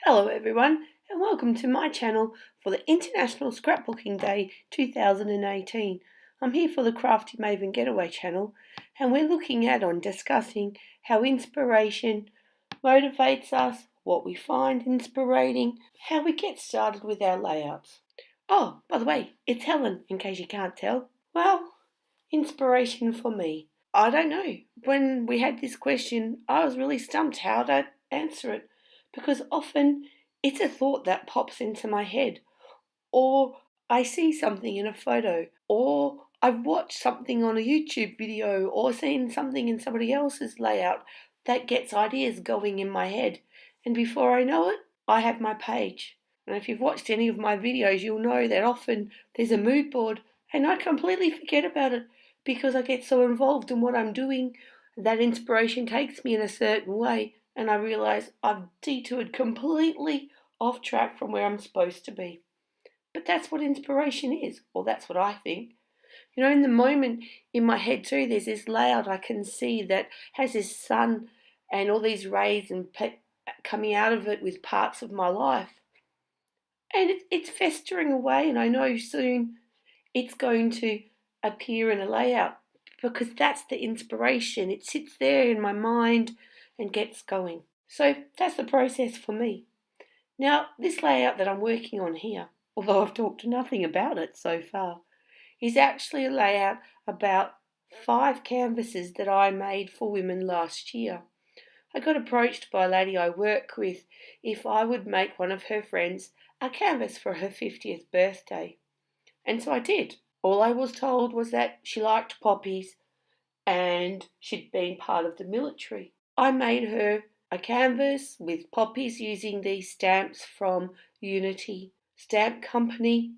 Hello everyone and welcome to my channel for the International Scrapbooking Day 2018. I'm here for the Crafty Maven Getaway channel and we're looking at discussing how inspiration motivates us, what we find inspiring, how we get started with our layouts. Oh, by the way, it's Helen in case you can't tell. Well, inspiration for me. I don't know. When we had this question, I was really stumped how to answer it because often it's a thought that pops into my head, or I see something in a photo, or I've watched something on a YouTube video, or seen something in somebody else's layout that gets ideas going in my head. And before I know it, I have my page. And if you've watched any of my videos, you'll know that often there's a mood board and I completely forget about it because I get so involved in what I'm doing that inspiration takes me in a certain way and I realize I've detoured completely off track from where I'm supposed to be. But that's what inspiration is, or that's what I think. In the moment in my head too, there's this layout I can see that has this sun and all these rays and coming out of it with parts of my life. And it's festering away, and I know soon it's going to appear in a layout because that's the inspiration. It sits there in my mind and gets going. So that's the process for me. Now, this layout that I'm working on here, although I've talked nothing about it so far, is actually a layout about 5 canvases that I made for women last year. I got approached by a lady I work with if I would make one of her friends a canvas for her 50th birthday. And so I did. All I was told was that she liked poppies and she'd been part of the military. I made her a canvas with poppies using these stamps from Unity Stamp Company,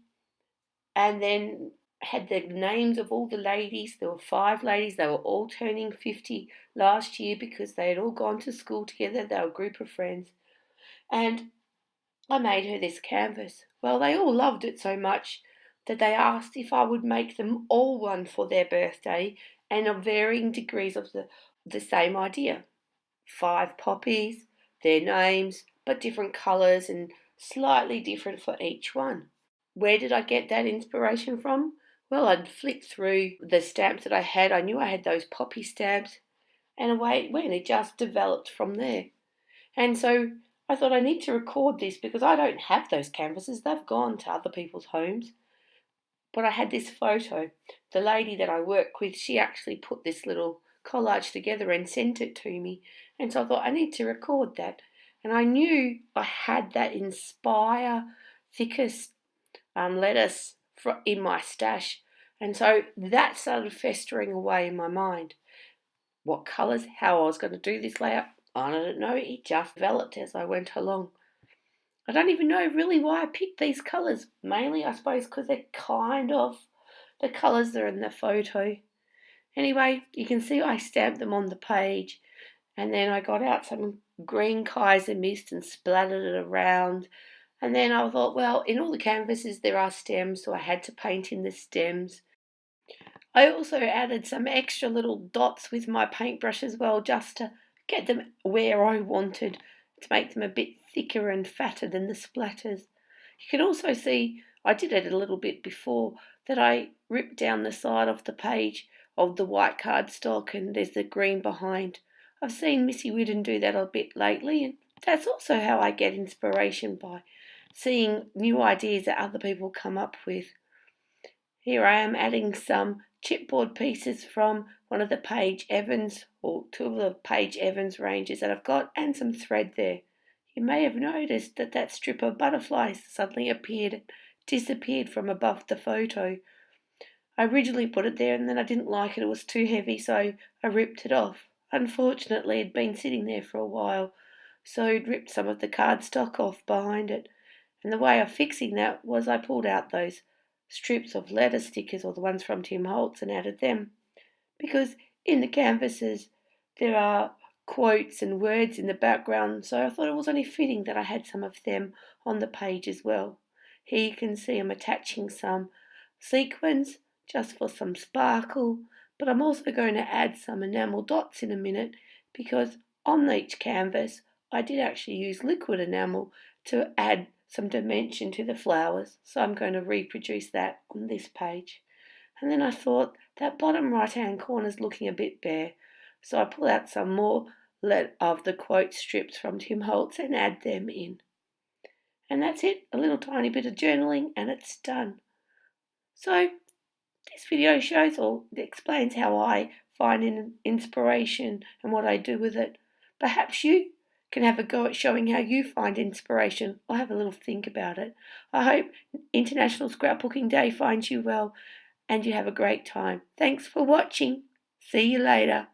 and then had the names of all the ladies. There were 5 ladies. They were all turning 50 last year because they had all gone to school together. They were a group of friends. And I made her this canvas. Well, they all loved it so much that they asked if I would make them all one for their birthday and of varying degrees of the same idea. 5 poppies, their names, but different colours and slightly different for each one. Where did I get that inspiration from? Well, I'd flicked through the stamps that I had. I knew I had those poppy stamps, and away it went. It just developed from there. And so I thought I need to record this because I don't have those canvases. They've gone to other people's homes. But I had this photo. The lady that I work with, she actually put this little collage together and sent it to me. And so I thought I need to record that. And I knew I had that inspire thickest lettuce in my stash. And so that started festering away in my mind. What colours, how I was going to do this layout, I don't know. It just developed as I went along. I don't even know really why I picked these colours. Mainly, I suppose, because they're kind of the colours that are in the photo. Anyway, you can see I stamped them on the page. And then I got out some green Kaiser mist and splattered it around. And then I thought, well, in all the canvases there are stems, so I had to paint in the stems. I also added some extra little dots with my paintbrush as well, just to get them where I wanted, to make them a bit thicker and fatter than the splatters. You can also see, I did it a little bit before, that I ripped down the side of the page of the white cardstock and there's the green behind. I've seen Missy Whidden do that a bit lately, and that's also how I get inspiration, by seeing new ideas that other people come up with. Here I am adding some chipboard pieces from one of the Paige Evans, or 2 of the Paige Evans ranges that I've got, and some thread there. You may have noticed that that strip of butterflies suddenly disappeared from above the photo. I originally put it there and then I didn't like it was too heavy, so I ripped it off. Unfortunately, it had been sitting there for a while, so it ripped some of the cardstock off behind it. And the way of fixing that was I pulled out those strips of letter stickers, or the ones from Tim Holtz, and added them. Because in the canvases there are quotes and words in the background, so I thought it was only fitting that I had some of them on the page as well. Here you can see I'm attaching some sequins just for some sparkle, but I'm also going to add some enamel dots in a minute because on each canvas I did actually use liquid enamel to add some dimension to the flowers, so I'm going to reproduce that on this page. And then I thought that bottom right hand corner is looking a bit bare, so I pull out some more of the quote strips from Tim Holtz and add them in. And that's it, a little tiny bit of journaling and it's done. So this video shows or explains how I find inspiration and what I do with it. Perhaps you can have a go at showing how you find inspiration or have a little think about it. I hope International Scrapbooking Day finds you well and you have a great time. Thanks for watching. See you later.